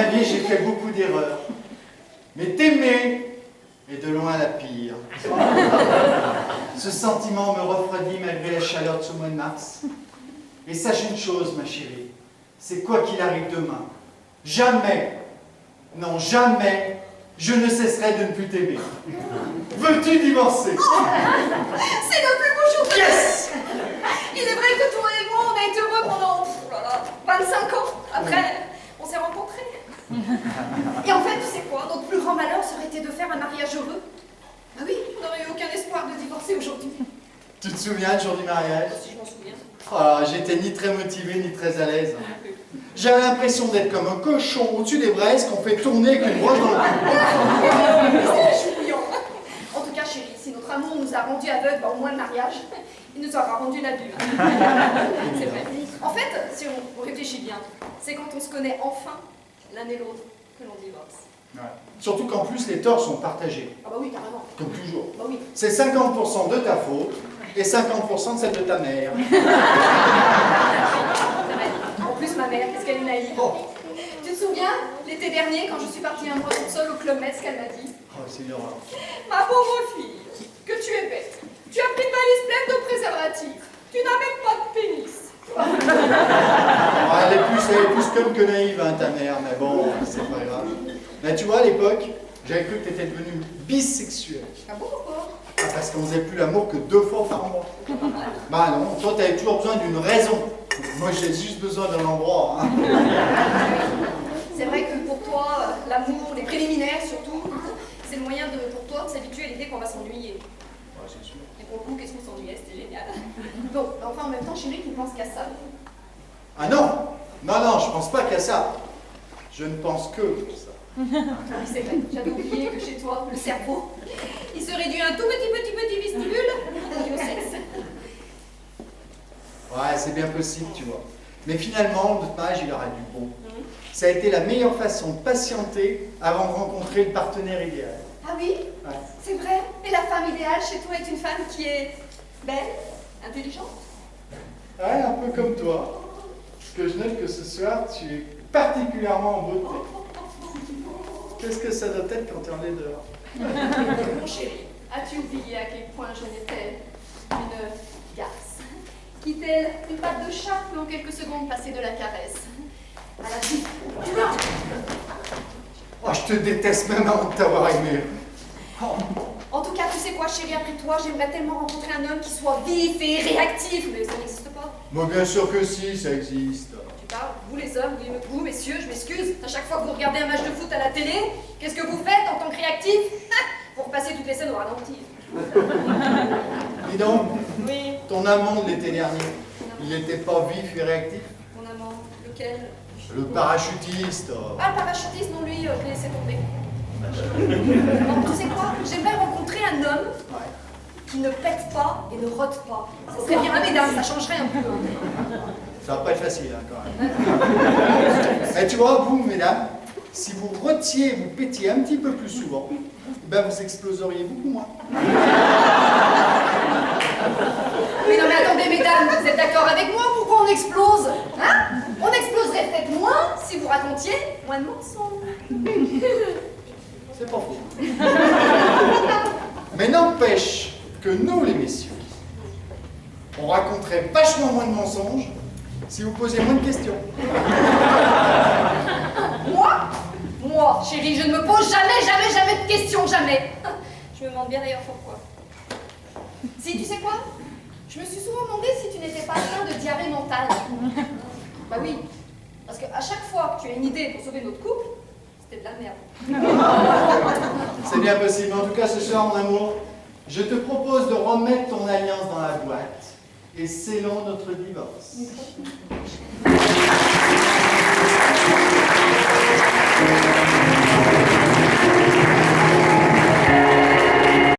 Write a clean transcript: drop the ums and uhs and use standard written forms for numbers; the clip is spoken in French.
vie, j'ai fait beaucoup d'erreurs. Mais t'aimer est de loin la pire. Ce sentiment me refroidit malgré la chaleur de ce mois de mars. Et sache une chose, ma chérie, c'est quoi qu'il arrive demain, jamais, non jamais, je ne cesserai de ne plus t'aimer. Veux-tu divorcer? C'est le plus beau jour de Yes! Il est vrai que toi et moi, on a été heureux pendant 25 ans. Après, on s'est rencontrés. Et en fait, tu sais quoi? Notre plus grand malheur serait été de faire un mariage heureux. Ah oui, on n'aurait eu aucun espoir de divorcer aujourd'hui. Tu te souviens du jour du mariage? Si je m'en souviens. Oh, j'étais ni très motivé ni très à l'aise. J'avais l'impression d'être comme un cochon au-dessus des braises qu'on fait tourner avec une broche dans le cou. C'est chouillant. En tout cas, chérie, si notre amour nous a rendus aveugles, au moins le mariage, il nous aura rendu la vue. C'est vrai. En fait, si on réfléchit bien, c'est quand on se connaît enfin l'un et l'autre que l'on divorce. Ouais. Surtout qu'en plus, les torts sont partagés. Ah bah oui, carrément. Comme toujours. Bah oui. C'est 50% de ta faute et 50% de celle de ta mère. En plus, ma mère, qu'est-ce qu'elle est naïve. Oh, Tu te souviens, l'été dernier, quand je suis partie un mois toute seule au Club Med, ce qu'elle m'a dit? oh c'est une horreur. Ma pauvre fille, que tu es bête. Tu as pris une valise pleine de préservatifs. Tu n'as même pas de pénis. Oh, elle est plus conne que naïve, hein, ta mère, mais bon, c'est pas grave. Mais tu vois, à l'époque, j'avais cru que tu étais devenue bisexuelle. Ah bon, pourquoi? Ah, parce qu'on faisait plus l'amour que 2 fois par mois. Bah non, toi, tu avais toujours besoin d'une raison. Moi, j'ai juste besoin d'un endroit. Hein. C'est vrai que pour toi, l'amour, les préliminaires surtout, c'est le moyen pour toi de s'habituer à l'idée qu'on va s'ennuyer. Ouais, c'est sûr. Et pour le coup, qu'est-ce qu'on s'ennuyait? C'était génial. Bon, enfin en même temps, chérie, tu penses qu'à ça. Ah non! Non, non, je pense pas qu'à ça. Je ne pense que à ça. Oui, c'est vrai, j'avais oublié que chez toi, le cerveau, il se réduit à un tout petit vestibule au sexe. Ouais, c'est bien possible, tu vois. Mais finalement, notre mariage, il aura du bon. Ça a été la meilleure façon de patienter avant de rencontrer le partenaire idéal. Ah oui? Ouais. C'est vrai? Et la femme idéale chez toi est une femme qui est belle, intelligente? Ouais, un peu comme toi. Parce que je note que ce soir, tu es particulièrement en beauté. Qu'est-ce que ça doit être quand tu es en laideur? Mon chéri, as-tu oublié à quel point je n'étais une garce qui, telle une patte de chat, peut en quelques secondes passer de la caresse à la vie? Oh, je te déteste même avant de t'avoir aimé. Oh. En tout cas, tu sais quoi, chérie, après toi, j'aimerais tellement rencontrer un homme qui soit vif et réactif, mais ça n'existe pas. Moi, bien sûr que si, ça existe. Tu parles, vous les hommes, vous messieurs, je m'excuse, à chaque fois que vous regardez un match de foot à la télé, qu'est-ce que vous faites en tant que réactif? Vous repassez toutes les scènes au ralenti. Dis donc, Oui, ton amant de l'été dernier, il n'était pas vif et réactif? mon amant, lequel? Le parachutiste. Ah, le parachutiste, non, lui, je l'ai laissé tomber. Bon, tu sais quoi? J'aimerais rencontrer un homme Ouais. qui ne pète pas et ne rote pas. Ça serait bien, mesdames, ça changerait un peu. Ça va pas être facile, hein, quand même. Mais tu vois, vous, mesdames, si vous rotiez et vous pétiez un petit peu plus souvent, ben vous exploseriez beaucoup moins. Mais non, mais attendez, mesdames, vous êtes d'accord avec moi? Pourquoi on explose? Hein? On exploserait peut-être moins si vous racontiez moins de mensonges. C'est pas faux. Mais n'empêche que nous, les messieurs, on raconterait vachement moins de mensonges si vous posiez moins de questions. Moi, chérie, je ne me pose jamais de questions, jamais. Je me demande bien d'ailleurs pourquoi. Si, tu sais quoi? Je me suis souvent demandé si tu n'étais pas atteint de diarrhée mentale. Bah oui, parce qu'à chaque fois que tu as une idée pour sauver notre couple, c'était de la merde. C'est bien possible. En tout cas, ce soir, mon amour, je te propose de remettre ton alliance dans la boîte et scellons notre divorce.